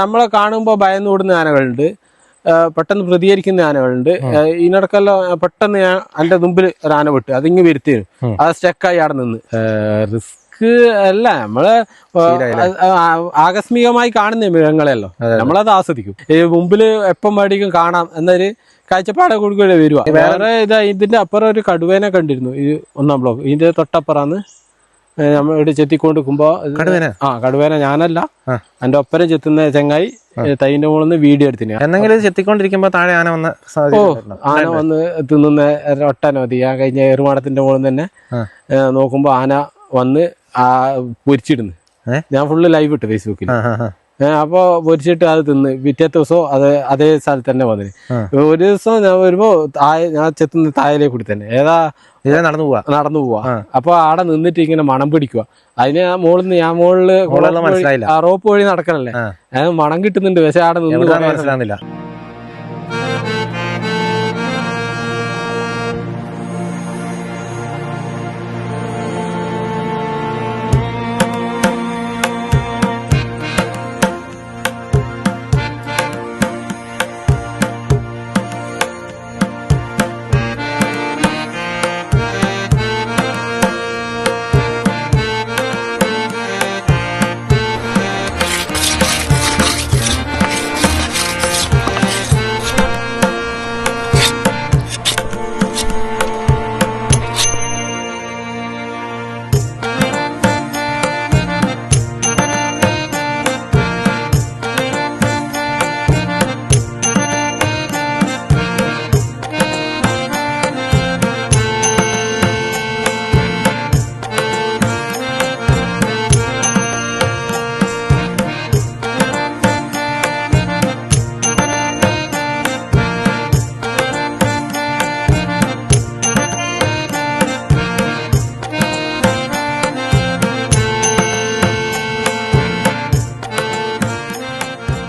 നമ്മളെ കാണുമ്പോൾ ഭയന്നോടുന്ന ആനകളുണ്ട്, പെട്ടെന്ന് പ്രതികരിക്കുന്ന ആനകളുണ്ട്. ഇതിനിടക്കെല്ലാം പെട്ടെന്ന് ഞാൻ എന്റെ മുമ്പിൽ ഒരു ആന വിട്ട് അതിങ്ങ് വരുത്തിയിരുന്നു, അത് സ്റ്റക്കായി അവിടെ നിന്ന്. റിസ്ക് അല്ല, നമ്മള് ആകസ്മികമായി കാണുന്ന മൃഗങ്ങളെയല്ലോ, നമ്മളത് ആസ്വദിക്കും. മുമ്പില് എപ്പം മേടിക്കും കാണാം എന്നൊരു കാഴ്ചപ്പാടെ കൊടുക്കുകയും വരുക. വേറെ ഇതിന്റെ അപ്പുറം ഒരു കടുവേനെ കണ്ടിരുന്നു, ഈ 1-ാം ബ്ലോക്ക്. ഇതിന്റെ തൊട്ടപ്പുറാന്ന് നമ്മൾ ഇവിടെ ചെത്തിക്കൊണ്ടിരിക്കുമ്പോ കടുവേന ഞാനല്ല, എന്റെ ഒപ്പരം ചെത്തുന്ന ചെങ്ങായി തൈന്റെ മുകളിൽ നിന്ന് വീഡിയോ എടുത്തിന്. എന്തെങ്കിലും ചെത്തിക്കൊണ്ടിരിക്കുമ്പോ താഴെ ആന വന്ന് ആന വന്ന് തിന്നുന്ന ഒട്ടനവധി. ഞാൻ കഴിഞ്ഞ ഏറുമാടത്തിന്റെ മുകളിൽ തന്നെ നോക്കുമ്പോ ആന വന്ന് പൊരിച്ചിടുന്നു. ഞാൻ ഫുള്ള് ലൈവ് ഇട്ട് ഫേസ്ബുക്കിൽ. അപ്പൊ പൊരിച്ചിട്ട് അത് തിന്ന് പിറ്റേത്തെ ദിവസം അതേ സ്ഥലത്ത് തന്നെ വന്നിന്. ഒരു ദിവസം ഞാൻ വരുമ്പോ ഞാൻ ചെത്തുന്ന തായയിലേക്ക് കൂടി തന്നെ നടന്നു പോവാ. അപ്പൊ ആടെ നിന്നിട്ട് ഇങ്ങനെ മണം പിടിക്കുക. അതിന് ഞാൻ മുകളില് റോപ്പ് വഴി നടക്കണല്ലേ, മണം കിട്ടുന്നുണ്ട്, പക്ഷെ ആടെ നിന്ന് മനസ്സിലാകുന്നില്ല.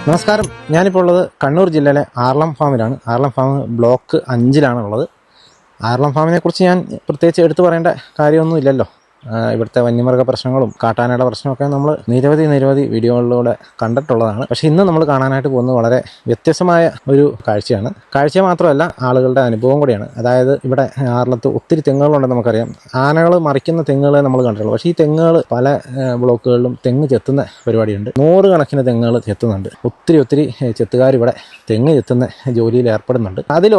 നമസ്കാരം, ഞാനിപ്പോൾ ഉള്ളത് കണ്ണൂർ ജില്ലയിലെ ആർളം ഫാമിലാണ്. ആർളം ഫാം ബ്ലോക്ക് 5-ലാണ് ഉള്ളത്. ആർളം ഫാമിനെ കുറിച്ച് ഞാൻ പ്രത്യേകിച്ച് എടുത്തു പറയേണ്ട കാര്യമൊന്നും ഇല്ലല്ലോ. ഇവിടുത്തെ വന്യമൃഗ പ്രശ്നങ്ങളും കാട്ടാനയുടെ പ്രശ്നമൊക്കെ നമ്മൾ നിരവധി വീഡിയോകളിലൂടെ കണ്ടിട്ടുള്ളതാണ്. പക്ഷേ ഇന്ന് നമ്മൾ കാണാനായിട്ട് പോകുന്നത് വളരെ വ്യത്യസ്തമായ ഒരു കാഴ്ചയാണ്. കാഴ്ച മാത്രമല്ല, ആളുകളുടെ അനുഭവം കൂടിയാണ്. അതായത് ഇവിടെ ആർളത്ത് ഒത്തിരി തെങ്ങുകളുണ്ടെന്ന് നമുക്കറിയാം. ആനകൾ മറിക്കുന്ന തെങ്ങുകളെ നമ്മൾ കണ്ടിട്ടുള്ളൂ. പക്ഷേ ഈ തെങ്ങുകൾ പല ബ്ലോക്കുകളിലും തെങ്ങ് ചെത്തുന്ന പരിപാടിയുണ്ട്. 100 കണക്കിന് തെങ്ങുകൾ ചെത്തുന്നുണ്ട്. ഒത്തിരി ചെത്തുകാർ ഇവിടെ തെങ്ങ് ചെത്തുന്ന ജോലിയിൽ ഏർപ്പെടുന്നുണ്ട്. അതിൽ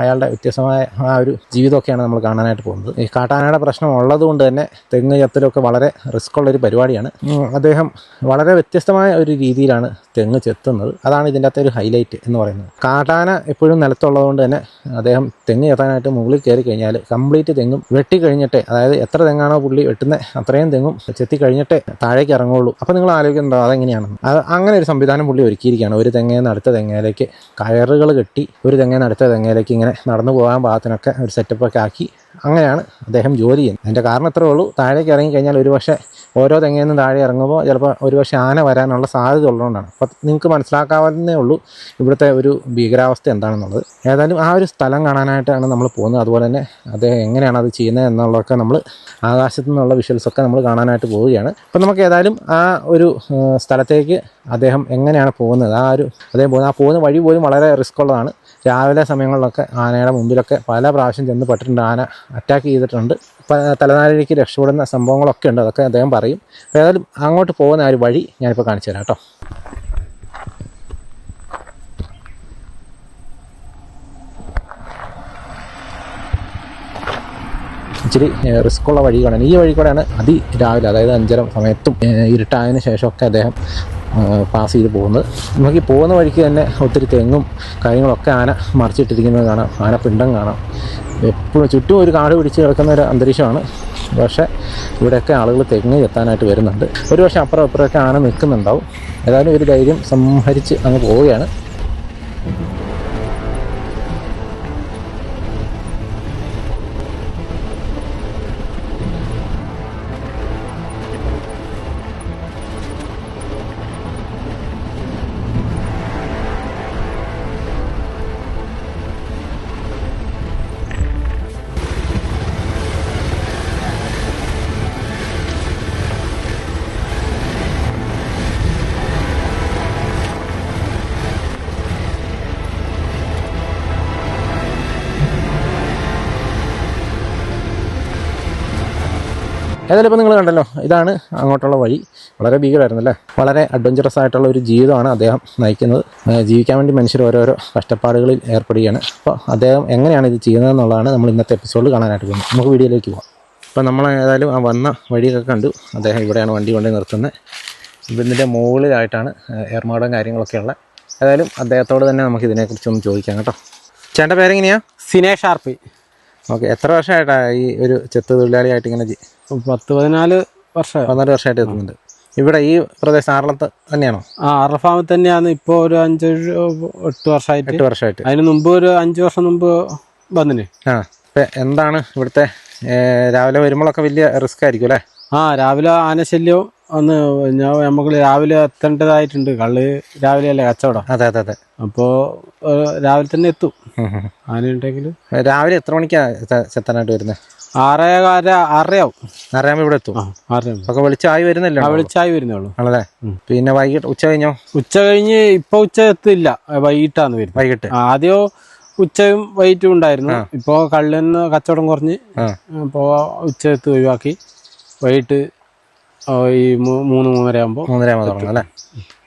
അയാളുടെ വ്യത്യസ്തമായ ആ ഒരു ജീവിതമൊക്കെയാണ് നമ്മൾ കാണാനായിട്ട് പോകുന്നത്. ഈ കാട്ടാനയുടെ പ്രശ്നം ഉള്ളതുകൊണ്ട് തന്നെ തെങ്ങ് ചെത്തലൊക്കെ വളരെ റിസ്ക് ഉള്ളൊരു പരിപാടിയാണ്. അദ്ദേഹം വളരെ വ്യത്യസ്തമായ ഒരു രീതിയിലാണ് തെങ്ങ് ചെത്തുന്നത്. അതാണ് ഇതിൻ്റെ അകത്തെ ഒരു ഹൈലൈറ്റ് എന്ന് പറയുന്നത്. കാട്ടാന എപ്പോഴും നിലത്തുള്ളതുകൊണ്ട് തന്നെ അദ്ദേഹം തെങ്ങ് ചെത്താനായിട്ട് മുകളിൽ കയറി കഴിഞ്ഞാൽ കംപ്ലീറ്റ് തെങ്ങും വെട്ടി കഴിഞ്ഞിട്ടേ, അതായത് എത്ര തെങ്ങാണോ പുള്ളി വെട്ടുന്നത് അത്രയും തെങ്ങും ചെത്തി കഴിഞ്ഞിട്ടേ താഴേക്ക് ഇറങ്ങുള്ളൂ. അപ്പോൾ നിങ്ങൾ ആലോചിക്കുന്നുണ്ടോ അതെങ്ങനെയാണെന്ന്? അങ്ങനെ ഒരു സംവിധാനം പുള്ളി ഒരുക്കിയിരിക്കുകയാണ്. ഒരു തെങ്ങയിൽ നിന്ന് അടുത്ത തെങ്ങയിലേക്ക് കയറുകൾ കെട്ടി ഒരു തെങ്ങയിൽ നിന്ന് അടുത്ത തെങ്ങയിലേക്ക് ഇങ്ങനെ നടന്നു പോകാൻ പാകത്തിനൊക്കെ ഒരു സെറ്റപ്പൊക്കെ ആക്കി അങ്ങനെയാണ് അദ്ദേഹം ജോലി ചെയ്യുന്നത്. അതിൻ്റെ കാരണം ഇത്രേ ഉള്ളൂ, താഴേക്ക് ഇറങ്ങിക്കഴിഞ്ഞാൽ ഒരുപക്ഷെ ഓരോ തെങ്ങിൽ നിന്നും താഴെ ഇറങ്ങുമ്പോൾ ചിലപ്പോൾ ഒരുപക്ഷെ ആന വരാനുള്ള സാധ്യത ഉള്ളതുകൊണ്ടാണ്. അപ്പം നിങ്ങൾക്ക് മനസ്സിലാക്കാവുന്നേ ഉള്ളൂ ഇവിടുത്തെ ഒരു ഭീകരാവസ്ഥ എന്താണെന്നുള്ളത്. ഏതായാലും ആ ഒരു സ്ഥലം കാണാനായിട്ടാണ് നമ്മൾ പോകുന്നത്. അതുപോലെ തന്നെ അദ്ദേഹം എങ്ങനെയാണ് അത് ചെയ്യുന്നത് എന്നുള്ളതൊക്കെ നമ്മൾ ആകാശത്തു നിന്നുള്ള വിഷ്വൽസൊക്കെ നമ്മൾ കാണാനായിട്ട് പോവുകയാണ്. അപ്പം നമുക്ക് ഏതായാലും ആ ഒരു സ്ഥലത്തേക്ക് അദ്ദേഹം എങ്ങനെയാണ് പോകുന്നത്, അദ്ദേഹം പോകുന്ന വഴി പോലും വളരെ റിസ്ക് ഉള്ളതാണ്. രാവിലെ സമയങ്ങളിലൊക്കെ ആനയുടെ മുമ്പിലൊക്കെ പല പ്രാവശ്യം ചെന്ന് പെട്ടിട്ടുണ്ട്. ആന അറ്റാക്ക് ചെയ്തിട്ടുണ്ട്. തലനാരിഴയ്ക്ക് രക്ഷപ്പെടുന്ന സംഭവങ്ങളൊക്കെ ഉണ്ട്. അതൊക്കെ അദ്ദേഹം പറയും. ഏതായാലും അങ്ങോട്ട് പോകുന്ന ആ ഒരു വഴി ഞാനിപ്പോൾ കാണിച്ചു തരാം കേട്ടോ. ഇച്ചിരി റിസ്ക്കുള്ള വഴികളാണ്. ഈ വഴി കൂടെയാണ് രാവിലെ, അതായത് 5:30 സമയത്തും ഇരുട്ടായതിനു ശേഷമൊക്കെ അദ്ദേഹം പാസ് ചെയ്ത് പോകുന്നത്. നമുക്ക് ഈ പോകുന്ന വഴിക്ക് തന്നെ ഒത്തിരി തെങ്ങും കാര്യങ്ങളൊക്കെ ആന മറിച്ചിട്ടിരിക്കുന്നത് കാണാം. ആനപ്പിണ്ടം കാണാം. എപ്പോഴും ചുറ്റും ഒരു കാട് പിടിച്ച് കിടക്കുന്ന ഒരു അന്തരീക്ഷമാണ്. പക്ഷേ ഇവിടെയൊക്കെ ആളുകൾ തെങ്ങ് ചെത്താനായിട്ട് വരുന്നുണ്ട്. ഒരു പക്ഷേ അപ്പുറം ഇപ്പുറമൊക്കെ ആന നിൽക്കുന്നുണ്ടാവും. ഏതായാലും ഒരു ധൈര്യം സംഹരിച്ച് അങ്ങ് പോവുകയാണ്. ഏതായാലും ഇപ്പോൾ നിങ്ങൾ കണ്ടല്ലോ, ഇതാണ് അങ്ങോട്ടുള്ള വഴി. വളരെ ഭീകരമായിരുന്നു അല്ലേ. വളരെ അഡ്വഞ്ചറസ് ആയിട്ടുള്ള ഒരു ജീവിതമാണ് അദ്ദേഹം നയിക്കുന്നത്. ജീവിക്കാൻ വേണ്ടി മനുഷ്യർ ഓരോരോ കഷ്ടപ്പാടുകളിൽ ഏർപ്പെടുകയാണ്. അപ്പോൾ അദ്ദേഹം എങ്ങനെയാണ് ഇത് ചെയ്യുന്നതെന്നുള്ളതാണ് നമ്മൾ ഇന്നത്തെ എപ്പിസോഡിൽ കാണാനായിട്ട് പോകുന്നത്. നമുക്ക് വീഡിയോയിലേക്ക് പോകാം. അപ്പോൾ നമ്മൾ ഏതായാലും ആ വന്ന വഴിയൊക്കെ കണ്ടു. അദ്ദേഹം ഇവിടെയാണ് വണ്ടി കൊണ്ട് നിർത്തുന്നത്. ഇതിൻ്റെ മുകളിലായിട്ടാണ് ഏർമാടം കാര്യങ്ങളൊക്കെ ഉള്ളത്. ഏതായാലും അദ്ദേഹത്തോട് തന്നെ നമുക്ക് ഇതിനെക്കുറിച്ചൊന്ന് ചോദിക്കാം കേട്ടോ. ചേട്ടൻ്റെ പേരെങ്ങനെയാണ്? സിനേഷ് ആർപി. ഓക്കെ. എത്ര വർഷമായിട്ടാണ് ഈ ഒരു ചെത്ത് തൊഴിലാളിയായിട്ട് ഇങ്ങനെ 14 വർഷമായിട്ട് എത്തുന്നുണ്ട്? ഇവിടെ ഈ പ്രദേശം ആറളത്ത് തന്നെയാണോ? ആറളം ഫാമിൽ തന്നെയാണ്. ഇപ്പോൾ ഒരു 8 വർഷമായിട്ട്. അതിന് മുമ്പ് ഒരു 5 വർഷം മുമ്പ് വന്നിന്. ഇപ്പം എന്താണ് ഇവിടുത്തെ രാവിലെ വരുമ്പോഴൊക്കെ വലിയ റിസ്ക് ആയിരിക്കും അല്ലേ? രാവിലെ ആനശല്യം ഒന്ന് നമുക്ക് രാവിലെ എത്തേണ്ടതായിട്ടുണ്ട്. കള്ള് രാവിലെ അല്ലേ കച്ചവടം. അതെ. അപ്പോൾ രാവിലെ തന്നെ എത്തും ആനയുണ്ടെങ്കിൽ. രാവിലെ എത്ര മണിക്കാണ് ചെത്താനായിട്ട് വരുന്നത്? 6:30 ഇവിടെ എത്തും. 6:30 ഒക്കെ വെളിച്ചായി വരുന്നല്ലോ? വെളിച്ചായി വരുന്നുള്ളൂ. ആണല്ലേ. പിന്നെ വൈകിട്ട് ഉച്ച കഴിഞ്ഞോ? ഉച്ച കഴിഞ്ഞ് ഇപ്പൊ ഉച്ച എത്തില്ല, വൈകിട്ടാണ് വരുന്നത്. വൈകിട്ട് ആദ്യം ഉച്ചയും വൈകിട്ടും ഉണ്ടായിരുന്നു. ഇപ്പൊ കള്ളിന് കച്ചവടം കുറഞ്ഞ് ഇപ്പോ ഉച്ച എത്ത് ഒഴിവാക്കി വൈകിട്ട് ഈ 3-3:30 ആകുമ്പോൾ 3:30 തുടങ്ങും അല്ലേ?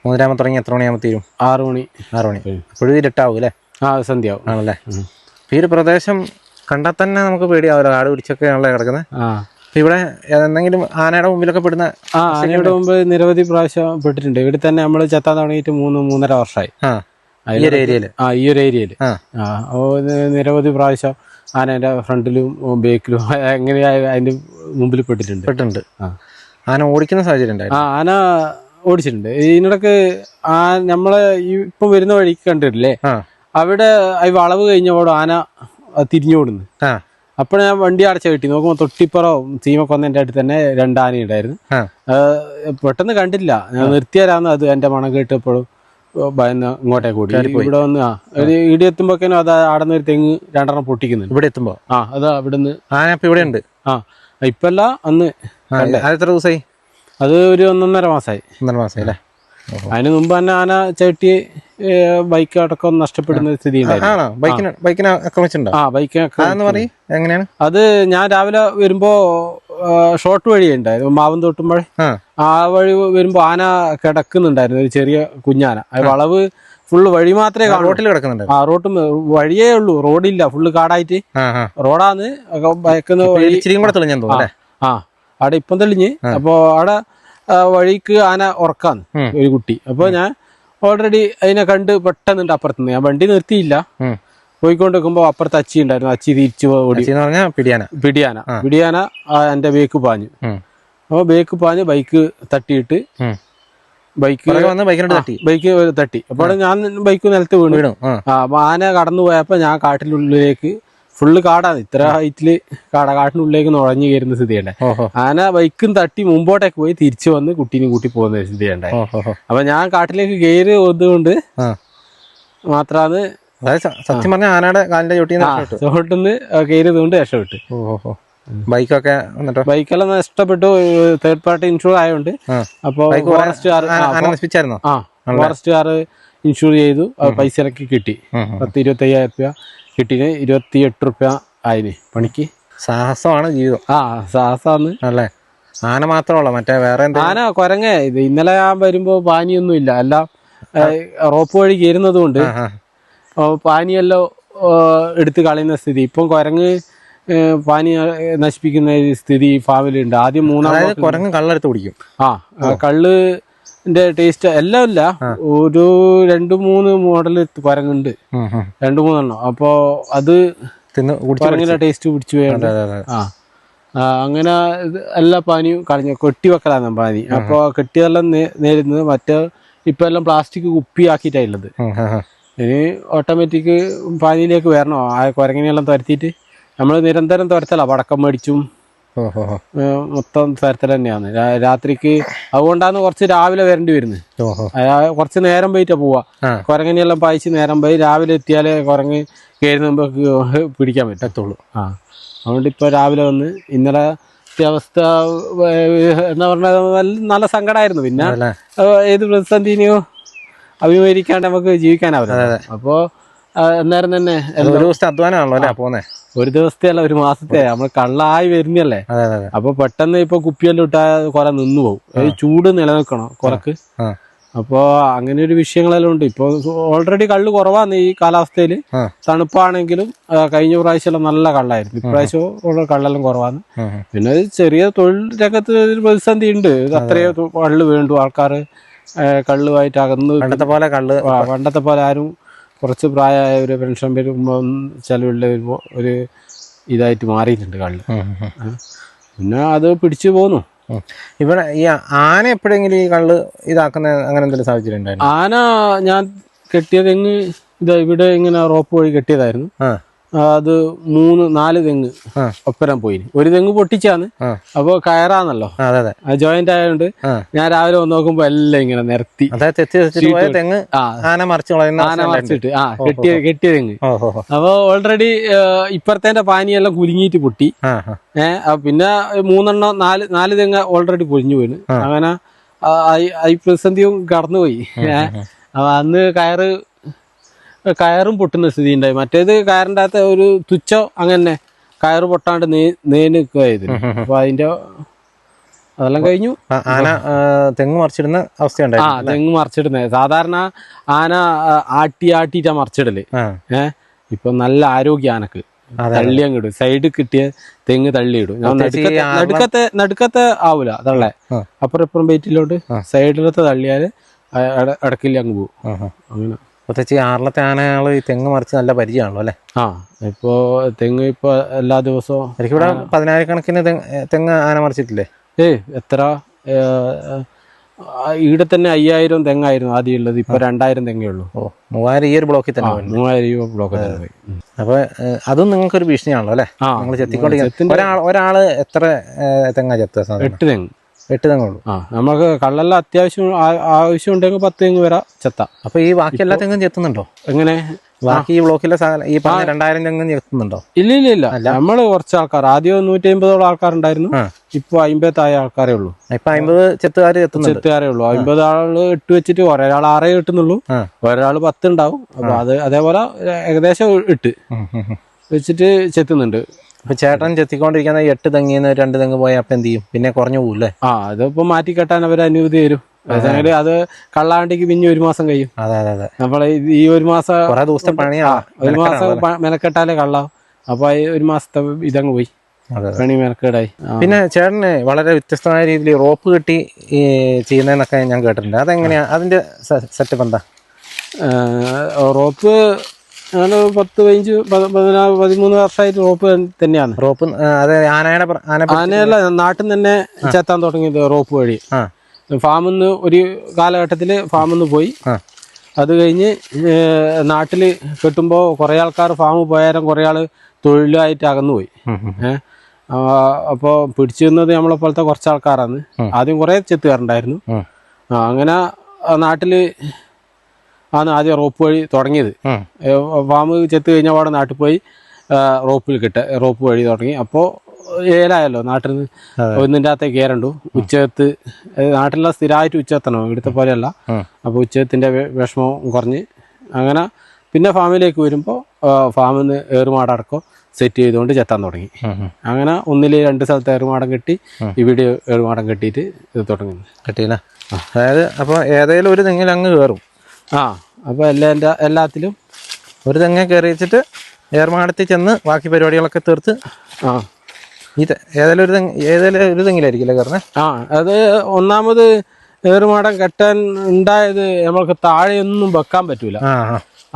3:30 തുടങ്ങി എത്ര മണിയാകുമ്പോൾ തീരും? 6 മണി. എപ്പോഴും ഇരുട്ടാവും അല്ലേ? സന്ധ്യയാവും. ആണല്ലേ. ഈ ഒരു പ്രദേശം കണ്ടാൽ തന്നെ നമുക്ക് പേടിയാവില്ല. കാട് പിടിച്ചൊക്കെ ആണല്ലേ കിടക്കുന്നത്. ഇവിടെ എന്തെങ്കിലും ആനയുടെ മുമ്പിലൊക്കെ പെടുന്ന? ആനയുടെ മുമ്പ് നിരവധി പ്രാവശ്യം പെട്ടിട്ടുണ്ട്. ഇവിടെ തന്നെ നമ്മൾ ചെത്താൻ തുടങ്ങിയിട്ട് 3-3.5 വർഷമായി ഈ ഒരു ഏരിയയില്. നിരവധി പ്രാവശ്യം ആനയുടെ ഫ്രണ്ടിലും ബാക്കിലും എങ്ങനെയാ അതിന്റെ മുമ്പിൽ പെട്ടിട്ടുണ്ട്. ആന ഓടിക്കുന്ന സാഹചര്യം ഉണ്ടായിരുന്നു? ആന ഓടിച്ചിട്ടുണ്ട്. ഇതിനിടക്ക് നമ്മളെ ഇപ്പം വരുന്ന വഴിക്ക് കണ്ടിട്ടില്ലേ, അവിടെ ഈ വളവ് കഴിഞ്ഞപ്പോൾ ആന തിരിഞ്ഞോടുന്നു. അപ്പോൾ ഞാൻ വണ്ടി അടച്ച കിട്ടി നോക്കുമ്പോൾ തൊട്ടിപ്പുറം സീമക്കൊന്നന്റെ അടുത്ത് തന്നെ 2 ആന ഉണ്ടായിരുന്നു. പെട്ടെന്ന് കണ്ടില്ല, ഞാൻ നിർത്തിയാലാന്ന് അത് എന്റെ മണം കേട്ടപ്പോഴും ഭയന്ന് ഇങ്ങോട്ടേക്ക് കൂടി. ഇവിടെ വന്ന് ഒരു ഇടി എത്തുമ്പോഴേക്കും അത് ആടുന്ന ഒരു തെങ്ങ് 2 പൊട്ടിക്കുന്നുണ്ട്. ഇവിടെ എത്തുമ്പോ അതാ ഇവിടുന്ന് ആന ഇവിടെ ഉണ്ട്. ഇപ്പല്ല അന്ന്. എത്ര ദിവസമായി? അത് ഒരു 1.5 മാസമായി. 1.5 മാസമായി അല്ലേ? അതിന് മുമ്പ് തന്നെ ആന ചവിട്ടി ബൈക്ക് അടക്കം നഷ്ടപ്പെടുന്ന സ്ഥിതി ഉണ്ടായിരുന്നു. ബൈക്കിനെ ആക്രമിച്ചിട്ടുണ്ടോ? എങ്ങനെയാണ് അത്? ഞാൻ രാവിലെ വരുമ്പോ ഷോർട്ട് വഴി ഉണ്ടായിരുന്നു, മാവൻ തോട്ടുമ്പോൾ. ആ വഴി വരുമ്പോ ആന കിടക്കുന്നുണ്ടായിരുന്നു, ഒരു ചെറിയ കുഞ്ഞാന. അത് വളവ് ഫുള്ള് വഴി മാത്രമേ കാണൂ. റോട്ടിൽ കിടക്കുന്നുണ്ട്. റോട്ടും വഴിയേ ഉള്ളൂ, റോഡില്ല, ഫുള്ള് കാടായിട്ട്. റോഡാന്ന് ഭയക്കുന്ന വഴി. അവിടെ ഇപ്പം തെളിഞ്ഞ്. അപ്പൊ അവിടെ വഴിക്ക് ആന ഉറക്കാന്ന് ഒരു കുട്ടി. അപ്പൊ ഞാൻ ഓൾറെഡി അതിനെ കണ്ട് പെട്ടെന്നുണ്ട് അപ്പുറത്തുനിന്ന്. ഞാൻ വണ്ടി നിർത്തിയില്ല, പോയിക്കൊണ്ട് നിൽക്കുമ്പോ അപ്പുറത്ത് അച്ചി ഉണ്ടായിരുന്നു. അച്ചി തിരിച്ചു ഓടി. പിടിയാന എന്റെ ബേക്ക് പാഞ്ഞു. അപ്പൊ ബേക്ക് പാഞ്ഞ് ബൈക്ക് തട്ടിയിട്ട് ബൈക്ക് തട്ടി. അപ്പോൾ ഞാൻ ബൈക്ക് നിലത്ത് വീണു. അപ്പൊ ആന കടന്നു പോയപ്പോ ഞാൻ കാട്ടിനുള്ളിലേക്ക്, ഫുള്ള് കാടാണ്, ഇത്ര ഹൈറ്റില് കാട്ടിനുള്ളിലേക്ക് നുഴഞ്ഞു കയറുന്ന സ്ഥിതിയുണ്ടായി. ആന ബൈക്കും തട്ടി മുമ്പോട്ടേക്ക് പോയി തിരിച്ചു വന്ന് കുട്ടീനും കൂട്ടി പോകുന്ന സ്ഥിതിയുണ്ടായി. അപ്പൊ ഞാൻ കാട്ടിലേക്ക് കയറി വന്നുകൊണ്ട് മാത്രമാണ് സത്യം പറഞ്ഞ ആനയുടെ കാലിന്റെ ചോട്ടിന്ന് കയറിയതുകൊണ്ട് രക്ഷപ്പെട്ടു. ബൈക്കെല്ലാം നഷ്ടപ്പെട്ടു. തേർഡ് പാർട്ടി ഇൻഷൂർ ആയതുകൊണ്ട്. അപ്പൊ ഫോറസ്റ്റുകാർ ഇൻഷൂർ ചെയ്തു. പൈസ ഇറക്കി കിട്ടി. 10-25,000 രൂപ കിട്ടിന്. 28 രൂപ ആയിന് പണിക്ക്. സാഹസമാണ് ജീവിതം. സാഹസാന്ന് അല്ലേ? ആന മാത്രമല്ല, മറ്റേ വേറെ ആന കുരങ്ങ. ഇത് ഇന്നലെ ഞാൻ വരുമ്പോ പാനിയൊന്നും ഇല്ല, എല്ലാം റോപ്പ് വഴി കയറുന്നത് കൊണ്ട് പാനിയെല്ലാം എടുത്ത് കളയുന്ന സ്ഥിതി. ഇപ്പം കുരങ്ങ് പാനി നശിപ്പിക്കുന്ന സ്ഥിതി ഫാമിലുണ്ട്. ആദ്യം 3 കുരങ്ങ് കള്ളെടുത്ത് കുടിക്കും. കള്ളിന്റെ ടേസ്റ്റ് എല്ലാം ഇല്ല, ഒരു 2-3 മോഡല് കുരങ്ങുണ്ട്, 2-3 അപ്പൊ അത് കുരങ്ങിന്റെ ടേസ്റ്റ് പിടിച്ചു പോയുണ്ട്. അങ്ങനെ എല്ലാ പാനിയും കളഞ്ഞ കെട്ടി വെക്കലാണ് പാനി. അപ്പൊ കെട്ടിയതെല്ലാം നേരുന്നത് മറ്റേ ഇപ്പൊ എല്ലാം പ്ലാസ്റ്റിക് കുപ്പിയാക്കിയിട്ടാണുള്ളത്. ഇനി ഓട്ടോമാറ്റിക് പാനിയിലേക്ക് വരണോ? ആ കുരങ്ങിനെല്ലാം തുരത്തിയിട്ട് നമ്മൾ നിരന്തരം തുരത്തല, പടക്കം മേടിച്ചും മൊത്തം തുരത്തൽ തന്നെയാണ് രാത്രിക്ക്. അതുകൊണ്ടാണ് കുറച്ച് രാവിലെ വരേണ്ടി വരുന്നത്. കുറച്ച് നേരം പോയിട്ടാ പോവാ. കുരങ്ങിനെല്ലാം പായിച്ച് നേരം പോയി രാവിലെ എത്തിയാലേ കുരങ്ങ് കയറുന്ന മുമ്പ് പിടിക്കാൻ പറ്റത്തുള്ളൂ. അതുകൊണ്ട് ഇപ്പൊ രാവിലെ വന്ന് ഇന്നലെ അവസ്ഥ എന്താ പറഞ്ഞാൽ നല്ല സങ്കടമായിരുന്നു. പിന്നെ ഏത് പ്രതിസന്ധിനെയോ അഭിമുഖീകരിക്കാണ്ട് നമുക്ക് ജീവിക്കാനാവില്ല. അപ്പോ അന്നേരം തന്നെ ഒരു ദിവസത്തെ അധ്വാനമാണല്ലോ അല്ലേ പോന്നെ? ഒരു ദിവസത്തെ അല്ല, ഒരു മാസത്തെ. നമ്മൾ കള്ളായി വരുന്നല്ലേ. അപ്പൊ പെട്ടെന്ന് ഇപ്പൊ കുപ്പിയെല്ലാം ഇട്ടാ കുറെ നിന്നു പോകും. ചൂട് നിലനിൽക്കണം കുറക്ക്. അപ്പൊ അങ്ങനെ ഒരു വിഷയങ്ങളെല്ലാം ഉണ്ട്. ഇപ്പൊ ഓൾറെഡി കള്ള് കുറവാന്ന് ഈ കാലാവസ്ഥയില്. തണുപ്പാണെങ്കിലും കഴിഞ്ഞ പ്രാവശ്യം നല്ല കള്ളായിരുന്നു. ഇപ്രാവശ്യം കള്ളെല്ലാം കുറവാന്ന്. പിന്നെ ചെറിയ തൊഴിൽ രംഗത്ത് ഒരു പ്രതിസന്ധി ഉണ്ട്. അത്രയോ കള്ള് വേണ്ടു. ആൾക്കാർ കള്ളുമായിട്ട് അകന്ന് പണ്ടത്തെ പോലെ ആരും കുറച്ച് പ്രായമായ ഒരു പെൻഷൻ വരുമ്പോ ചെലവുള്ള വരുമ്പോ ഒരു ഇതായിട്ട് മാറിയിട്ടുണ്ട് കള്ള്. പിന്നെ അത് പിടിച്ചു പോന്നു. ഇവിടെ ഈ ആന എപ്പോഴെങ്കിലും ഈ കള്ള് ഇതാക്കുന്ന അങ്ങനെ എന്തെങ്കിലും സാഹചര്യം ഉണ്ടായിരുന്നു? ആന ഞാൻ കെട്ടിയ തെങ്ങ് ഇവിടെ ഇങ്ങനെ റോപ്പ് വഴി കെട്ടിയതായിരുന്നു. അത് 3-4 തെങ്ങ് ഒപ്പരം പോയി. ഒരു തെങ്ങ് പൊട്ടിച്ചാന്ന്. അപ്പൊ കയറാന്നല്ലോ, ജോയിന്റ് ആയതുകൊണ്ട് ഞാൻ രാവിലെ വന്ന് നോക്കുമ്പോ എല്ലാം ഇങ്ങനെ നിരത്തി തെങ്ങ് ആന മറിച്ചിട്ട് കെട്ടിയ തെങ്ങ്. അപ്പൊ ഓൾറെഡി ഇപ്പുറത്തെ പാനിയെല്ലാം കുലുങ്ങിയിട്ട് പൊട്ടി. പിന്നെ 4 തെങ്ങ് ഓൾറെഡി പൊളിഞ്ഞു പോയിന്. അങ്ങനെ ഈ പ്രതിസന്ധിയും കടന്നുപോയി. അപ്പൊ അന്ന് കയറും പൊട്ടുന്ന സ്ഥിതി ഉണ്ടായി. മറ്റേത് കയറിൻ്റെ അകത്ത് ഒരു തുച്ഛോ അങ്ങനെ കയറ് പൊട്ടാണ്ട് നേനിക്കുകയായത്. അപ്പൊ അതെല്ലാം കഴിഞ്ഞു. ആന തെങ്ങ് മറിച്ചിടുന്ന അവസ്ഥയുണ്ടായി. തെങ്ങ് മറിച്ചിടുന്നത് സാധാരണ ആന ആട്ടിയിട്ടാ മറിച്ചിടല്. ഇപ്പൊ നല്ല ആരോഗ്യ ആനക്ക് തള്ളി അങ്ങിടും. സൈഡ് കിട്ടിയ തെങ്ങ് തള്ളിയിടും. നടുക്കത്തെ ആവൂല തള്ളേ, അപ്പുറം ഇപ്പുറം ബേറ്റിലോട്ട് സൈഡിലത്തെ തള്ളിയാല് ഇടക്കില്ല അങ്ങ് പോകും. അങ്ങനെ പ്രത്യേകിച്ച് ആറിലത്തെ ആനകൾ ഈ തെങ്ങ് മറിച്ച് നല്ല പരിചയമാണല്ലോ അല്ലേ? ഇപ്പൊ തെങ്ങ് ഇപ്പൊ എല്ലാ ദിവസവും ശരിക്കും ഇവിടെ 10,000-കണക്കിന് തെങ്ങ് ആന മറിച്ചിട്ടില്ലേ? എത്ര ഇവിടെ തന്നെ 5,000 തെങ്ങായിരുന്നു ആദ്യം ഉള്ളത്. ഇപ്പൊ 2,000 തെങ്ങേ ഉള്ളൂ. 3,000 ഈ ഒരു ബ്ലോക്കിൽ തന്നെ 3,000 ബ്ലോക്കിൽ തന്നെ പോയി. അപ്പൊ അതും നിങ്ങൾക്കൊരു ഭീഷണിയാണല്ലോ അല്ലെ? നിങ്ങൾ ചെത്തിക്കൊണ്ടിരിക്കുന്നത്. ഒരാള് എത്ര തെങ്ങാ ചെത്തുക? 8 തെങ്ങ്. 8 തെങ്ങുള്ളൂ. നമുക്ക് കള്ളെല്ലാം അത്യാവശ്യം ആവശ്യം ഉണ്ടെങ്കിൽ 10 തെങ്ങ് വരെ ചെത്താം. അപ്പൊ ഈ ബാക്കി എല്ലാ തെങ്ങും ചെത്തുന്നുണ്ടോ? എങ്ങനെ ബാക്കി ഈ ബ്ലോക്കിലെ ഈ പറഞ്ഞ 2,000 തെങ്ങും ചെത്തുന്നുണ്ടോ? ഇല്ല. നമ്മള് കുറച്ച് ആൾക്കാർ, ആദ്യം 150 ആൾക്കാരുണ്ടായിരുന്നു. ഇപ്പൊ 50 ആൾക്കാരേ ഉള്ളൂ. ഇപ്പൊ 50 ചെത്തുകാരേ ഉള്ളൂ. 50 ആള് ഇട്ട് വെച്ചിട്ട് ഒരാൾ 6 കിട്ടുന്നുള്ളൂ, ഒരാൾ 10 ഉണ്ടാവും. അപ്പൊ അതേപോലെ ഏകദേശം ഇട്ട് വെച്ചിട്ട് ചെത്തുന്നുണ്ട്. ഇപ്പൊ ചേട്ടൻ ചെത്തിക്കൊണ്ടിരിക്കുന്ന 8 തെങ്ങിന്ന് 2 തെങ്ങ് പോയാൽ അപ്പൊ എന്ത് ചെയ്യും? പിന്നെ കുറഞ്ഞു പോകൂല്ലേ? അതിപ്പോ മാറ്റി കെട്ടാൻ അവർ അനുമതി തരും. അത് കള്ളാണ്ടിക്ക് പിന്നെ 1 മാസം കഴിയും. നമ്മളെ ഈ 1 മാസം കുറെ ദിവസത്തെ പണിയാ. 1 മാസം മെനക്കെട്ടാലേ കള്ളാവും. അപ്പൊ 1 മാസത്തെ ഇതങ്ങ് പോയി, പണി മെനക്കേടായി. പിന്നെ ചേട്ടന് വളരെ വ്യത്യസ്തമായ രീതിയിൽ റോപ്പ് കെട്ടി ചെയ്യുന്നതെന്നൊക്കെ ഞാൻ കേട്ടിട്ടുണ്ട്. അതെങ്ങനെയാ അതിന്റെ സെറ്റപ്പ് എന്താ? റോപ്പ് ഞാൻ 10-13 വർഷമായിട്ട് റോപ്പ് തന്നെയാണ്. റോപ്പ് ആനയല്ല, നാട്ടിൽ തന്നെ ചെത്താൻ തുടങ്ങിയത് റോപ്പ് വഴി. ഫാമിൽ നിന്ന് ഒരു കാലഘട്ടത്തില് ഫാമിൽ നിന്ന് പോയി. അത് കഴിഞ്ഞ് നാട്ടില് കെട്ടുമ്പോൾ കുറെ ആൾക്കാർ ഫാമിൽ പോയാലും കുറെ ആള് തൊഴിലായിട്ട് അകന്നുപോയി. അപ്പോൾ പിടിച്ചു നിന്നത് നമ്മളെ പോലത്തെ കുറച്ച് ആൾക്കാരാണ്. ആദ്യം കുറെ ചെത്തുകാരുണ്ടായിരുന്നു. അങ്ങനെ നാട്ടില് ആദ്യം റോപ്പ് വഴി തുടങ്ങിയത്. ഫാം ചെത്ത് കഴിഞ്ഞ പാടെ നാട്ടിൽ പോയി റോപ്പ് വഴി തുടങ്ങി. അപ്പോൾ ഏലായല്ലോ, നാട്ടിൽ നിന്ന് ഒന്നിൻ്റെ അകത്തേക്ക് കയറണ്ടു. ഉച്ചകത്ത് നാട്ടിലുള്ള സ്ഥിരമായിട്ട് ഉച്ചെത്തണം, ഇവിടുത്തെ പോലെയല്ല. അപ്പോൾ ഉച്ചകത്തിൻ്റെ വിഷമവും കുറഞ്ഞ് അങ്ങനെ പിന്നെ ഫാമിലേക്ക് വരുമ്പോൾ ഫാമിൽ നിന്ന് ഏറുമാടക്കം സെറ്റ് ചെയ്തുകൊണ്ട് ചെത്താൻ തുടങ്ങി. അങ്ങനെ 1-2 സ്ഥലത്ത് ഏറുമാടം കെട്ടി, ഇവിടെ ഏറുമാടം കെട്ടിയിട്ട് ഇത് തുടങ്ങി. കെട്ടിയില്ല. അതായത് അപ്പോൾ ഏതെങ്കിലും ഒരു തെങ്ങിൽ അങ്ങ് കയറും. അപ്പോൾ എല്ലാത്തിലും ഒരു തെങ്ങ് കയറി വെച്ചിട്ട് ഏർമാടത്തിൽ ചെന്ന് ബാക്കി പരിപാടികളൊക്കെ തീർത്ത് ഏതെങ്കിലും ഒരു തെങ്ങിലായിരിക്കില്ലേ കയറുന്നത്? അത് ഒന്നാമത് ഏറുമാടം കെട്ടാൻ ഉണ്ടായത് നമ്മൾക്ക് താഴെയൊന്നും വെക്കാൻ പറ്റൂല.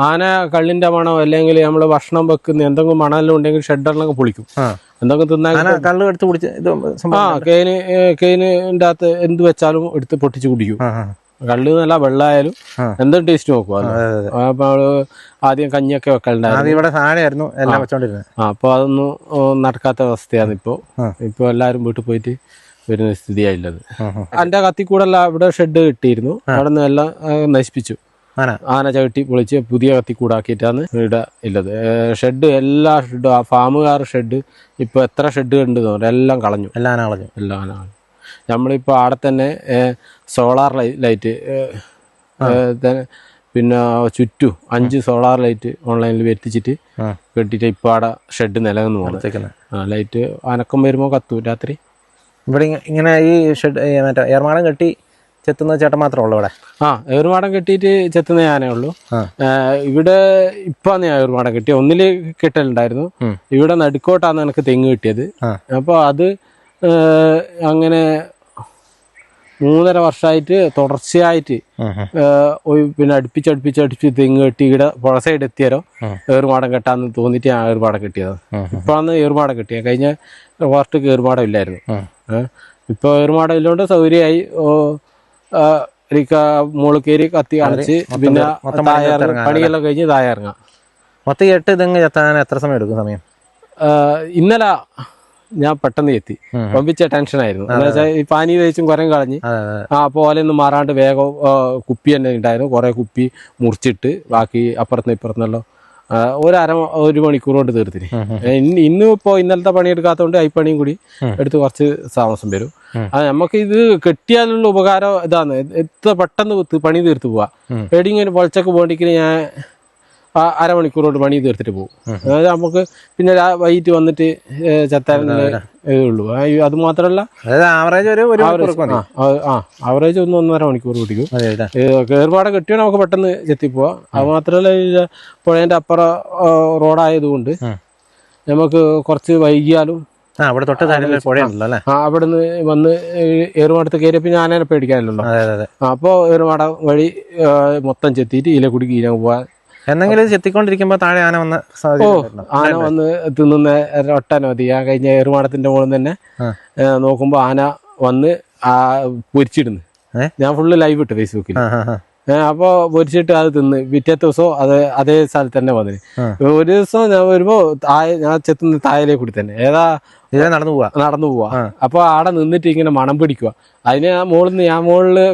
ആന കള്ളിന്റെ മണോ അല്ലെങ്കിൽ നമ്മൾ ഭക്ഷണം വെക്കുന്ന എന്തെങ്കിലും മണമെല്ലാം ഉണ്ടെങ്കിൽ ഷെഡറിലൊക്കെ പൊളിക്കും. എന്തെങ്കിലും തിന്നാൻ കള്ള് എടുത്ത് പൊടിച്ച് കെയിനിന്റെ അകത്ത് എന്ത് വെച്ചാലും എടുത്ത് പൊട്ടിച്ച് കുടിക്കും. കള്ള് നല്ല വെള്ളമായാലും എന്തും ടേസ്റ്റ് നോക്കും. അപ്പൊ ആദ്യം കഞ്ഞിയൊക്കെ വെക്കലുണ്ടായിരുന്നു. അപ്പൊ അതൊന്നും നടക്കാത്ത അവസ്ഥയാണ് ഇപ്പൊ എല്ലാരും വീട്ടിൽ പോയിട്ട് വരുന്ന സ്ഥിതിയായില്ലത്. എന്റെ കത്തിക്കൂടല്ല ഇവിടെ ഷെഡ് കിട്ടിയിരുന്നു. അവിടെ നിന്ന് എല്ലാം നശിപ്പിച്ചു. ആന ചവിട്ടി പൊളിച്ച് പുതിയ കത്തിക്കൂടാക്കിയിട്ടാണ് ഇവിടെ ഉള്ളത്. ഷെഡ് എല്ലാ ഷെഡും ഫാമുകാർ ഷെഡ് ഇപ്പൊ എത്ര ഷെഡ് ഉണ്ട് എല്ലാം കളഞ്ഞു. എല്ലാം നമ്മളിപ്പോൾ അവിടെ തന്നെ സോളാർ ലൈറ്റ് പിന്നെ ചുറ്റും 5 സോളാർ ലൈറ്റ് ഓൺലൈനിൽ വരുത്തിച്ചിട്ട് കെട്ടിയിട്ട് ഇപ്പം അവിടെ ഷെഡ് നിലനിന്ന് പോകുന്നത്. ലൈറ്റ് അനക്കം വരുമ്പോൾ കത്തും രാത്രി. ഇവിടെ ഇങ്ങനെ ഈ ഷെഡ് മറ്റേ ഏർമാടം കെട്ടി ചെത്തുന്ന ചേട്ടൻ മാത്രമേ ഉള്ളൂ ഇവിടെ? ഏറുമാടം കെട്ടിയിട്ട് ചെത്തുന്ന ഞാനേ ഉള്ളൂ ഇവിടെ. ഇപ്പാണ് ഞാൻ ഏറുമാടം കെട്ടി. ഒന്നില് കെട്ടലുണ്ടായിരുന്നു. ഇവിടെ നടുക്കോട്ടാണ് എനിക്ക് തെങ്ങ് കിട്ടിയത്. അപ്പോൾ അത് അങ്ങനെ 3.5 വർഷമായിട്ട് തുടർച്ചയായിട്ട് പിന്നെ അടുപ്പിച്ച് തെങ്ങ് കെട്ടി ഇവിടെ പുഴ സൈഡ് എത്തിയാലോ ഏറുമാടം കെട്ടാന്ന് തോന്നിട്ട് ഞാൻ ഏറുമാടം കെട്ടിയത്. ഇപ്പോഴാണ് ഏറുമാടം കെട്ടിയത്. കഴിഞ്ഞ വാർത്തക്ക് ഏറുമാടം ഇല്ലായിരുന്നു. ഇപ്പൊ ഏറുമാടം ഇല്ലോണ്ട് സൗകര്യമായി. മുകളിൽ കയറി കത്തി കാണിച്ച് പിന്നെ പണിയെല്ലാം കഴിഞ്ഞ് താഴെ ഇറങ്ങാം. മൊത്തം 8 തെങ്ങ് ചെത്താൻ എത്ര സമയം എടുക്കും? സമയം ഇന്നലെ ഞാൻ പെട്ടെന്ന് എത്തി. പമ്പിച്ച ടെൻഷനായിരുന്നു. എന്താ വെച്ചാൽ ഈ പാനി തേച്ചും കുരം കളഞ്ഞ് പോലെയൊന്നും മാറാണ്ട് വേഗം കുപ്പി തന്നെ ഉണ്ടായിരുന്നു. കുറെ കുപ്പി മുറിച്ചിട്ട് ബാക്കി അപ്പുറത്തുനിന്ന് ഇപ്പുറത്തുനിന്നല്ലോ ഒരു മണിക്കൂർ കൊണ്ട് തീർത്തിന്. ഇന്നും ഇപ്പോൾ ഇന്നലത്തെ പണിയെടുക്കാത്തതുകൊണ്ട് ഈ പണിയും കൂടി എടുത്ത് കുറച്ച് താമസം വരും. നമുക്ക് ഇത് കെട്ടിയാലുള്ള ഉപകാരം ഇതാണ്, എത്ര പെട്ടെന്ന് പണി തീർത്ത് പോവാ. എടിങ്ങനെ പൊളിച്ചൊക്കെ പോകണ്ടെങ്കിൽ ഞാൻ അരമണിക്കൂർ കൊണ്ട് പണി തീർത്തിട്ട് പോകും. അതായത് നമുക്ക് പിന്നെ വൈകിട്ട് വന്നിട്ട് ചെത്താനുള്ള ഇതേ ഉള്ളൂ. അത് മാത്രമല്ല ആവറേജ് 1.5 മണിക്കൂർ പിടിക്കും. കേറുപാടം കെട്ടിയാൽ നമുക്ക് പെട്ടെന്ന് ചെത്തിപ്പോവാ. അത് മാത്രമല്ല പുഴേന്റെ അപ്പുറം റോഡായതുകൊണ്ട് നമുക്ക് കുറച്ച് വൈകിയാലും അവിടുന്ന് വന്ന് ഏറുമാടത്ത് കയറിയപ്പോ ഞാനതിനെ പേടിക്കാനല്ലോ. അപ്പൊ ഏറുമാടം വഴി മൊത്തം ചെത്തിയിട്ട് ഇതിലെ കൂടി കീഴാൻ പോവാ. എന്തെങ്കിലും ചെത്തിക്കൊണ്ടിരിക്കുമ്പോ താഴെ ആന വന്ന് ആന വന്ന് തിന്നുന്ന ഒട്ടനവധി. ആ കഴിഞ്ഞ ഏറുമാടത്തിന്റെ മുകളിൽ തന്നെ നോക്കുമ്പോ ആന വന്ന് പൊരിച്ചിടുന്നു. ഞാൻ ഫുള്ള് ലൈവ് ഇട്ട് ഫേസ്ബുക്കിൽ. അപ്പൊ പൊരിച്ചിട്ട് അത് തിന്ന് പിറ്റേത്തെ ദിവസം അതേ സ്ഥലത്ത് തന്നെ വന്നിന്. ഒരു ദിവസം ഞാൻ വരുമ്പോ ഞാൻ ചെത്തുന്ന താഴെ കൂടി തന്നെ നടന്നു പോവാ. അപ്പൊ ആടെ നിന്നിട്ട് ഇങ്ങനെ മണം പിടിക്കുക. അതിന് ഞാൻ മുകളില്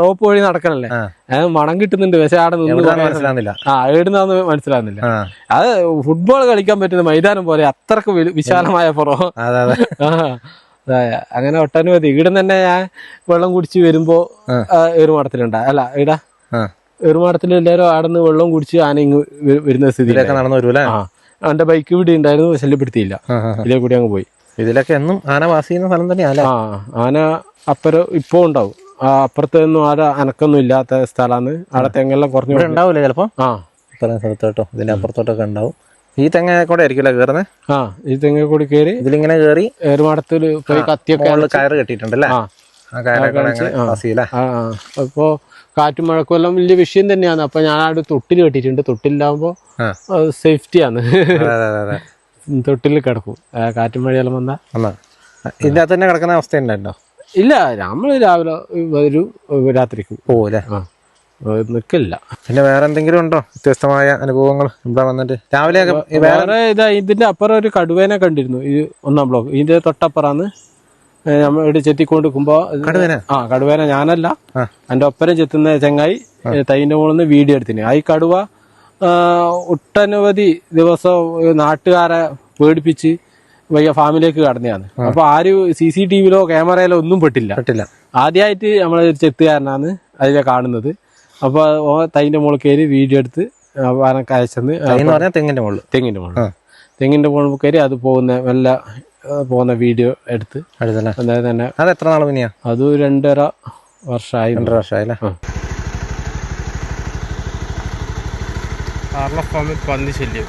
റോപ്പ് വഴി നടക്കണല്ലേ, മണം കിട്ടുന്നുണ്ട്. പക്ഷെ ആടെ നിന്ന് എവിടുന്നാന്ന് മനസ്സിലാകുന്നില്ല. അത് ഫുട്ബോൾ കളിക്കാൻ പറ്റുന്ന മൈതാനം പോലെ അത്രക്ക് വിശാലമായ പുറം. അങ്ങനെ ഒട്ടനവധി. ഇവിടെ തന്നെ ഞാൻ വെള്ളം കുടിച്ച് വരുമ്പോ ഏറുമാടത്തിൽ എല്ലാവരും ആടുന്ന് വെള്ളം കുടിച്ച് ആന ഇങ്ങ് വരുന്ന സ്ഥിതിയിലൊക്കെ നടന്നു വരൂല. അവന്റെ ബൈക്ക് ഇവിടെ ഉണ്ടായിരുന്നു, ശല്യപ്പെടുത്തിയില്ല. ഇതിലെ കൂടി അങ്ങ് പോയി. ഇതിലൊക്കെ എന്നും ആന വാസ ചെയ്യുന്ന സ്ഥലം തന്നെയാണ്. ആന അപ്പുറം ഇപ്പൊ ഉണ്ടാവും. അപ്പുറത്തൊന്നും ആടെ അനക്കൊന്നും ഇല്ലാത്ത സ്ഥലമാണ്. ആടെ തെങ്ങെല്ലാം കുറഞ്ഞു ഉണ്ടാവൂലേ ചിലപ്പോ? ഇത്രയും സ്ഥലത്തോട്ടോ ഇതിന്റെ അപ്പുറത്തോട്ടൊക്കെ ഉണ്ടാവും. ഈ തെങ്ങ കൂടെ ആയിരിക്കില്ല കയറുന്നത്? ഈ തെങ്ങ കൂടി കയറി ഇതിലിങ്ങനെ കയറി ഏറുമാടത്തിൽ പോയി കത്തിയൊക്കെ കയറ് കെട്ടിയിട്ടുണ്ടല്ലേ? അപ്പോ കാറ്റും മഴക്കുമെല്ലാം വലിയ വിഷയം തന്നെയാണ്. അപ്പൊ ഞാൻ അവിടെ തൊട്ടിൽ കെട്ടിയിട്ടുണ്ട്. തൊട്ടിലാവുമ്പോ സേഫ്റ്റിയാണ്. തൊട്ടിൽ കിടക്കും. കാറ്റും മഴയെല്ലാം വന്നാ ഇതിന്റെ അകത്ത് തന്നെ കിടക്കുന്ന അവസ്ഥ ഉണ്ടോ? ഇല്ല, നമ്മള് രാവിലെ വരും, രാത്രിക്ക് പോകൂലേ, നിക്കില്ല. പിന്നെ വേറെ എന്തെങ്കിലും ഉണ്ടോ വ്യത്യസ്തമായ അനുഭവങ്ങൾ ഇവിടെ വന്നിട്ട്? രാവിലെ വേറെ ഇതിന്റെ അപ്പുറം ഒരു കടുവേനെ കണ്ടിരുന്നു. ഈ 1-ാം ബ്ലോക്ക് ഇതിന്റെ തൊട്ടപ്പുറാന്ന് നമ്മൾ ഇവിടെ ചെത്തിക്കൊണ്ടിരിക്കുമ്പോ കടുവേന ഞാനല്ല, എന്റെ ഒപ്പരം ചെത്തുന്ന ചെങ്ങായി തൈന്റെ മുകളിൽ നിന്ന് വീഡിയോ എടുത്തിന്. ഈ കടുവ ഒട്ടനവധി ദിവസം നാട്ടുകാരെ പേടിപ്പിച്ച് വയ്യ ഫാമിലേക്ക് കടന്നെയാണ്. അപ്പൊ ആരും CCTVയിലോ ക്യാമറയിലോ ഒന്നും പെട്ടില്ല. ആദ്യമായിട്ട് നമ്മളെ ചെത്തുകാരനാണ് അതിലെ കാണുന്നത്. അപ്പൊ തൈന്റെ മുകളിൽ കയറി വീഡിയോ എടുത്ത് അനക്ക് അയച്ചെന്ന്. തെങ്ങിന്റെ മുകളിൽ കയറി അത് പോകുന്ന വീഡിയോ എടുത്ത് അതായത് തന്നെ. അത് എത്ര നാൾ പിന്നെയാ? അത് 2.5 വർഷമായി. 2.5 വർഷമായില്ലേ? ഫാമിൽ പന്നി ശല്യം.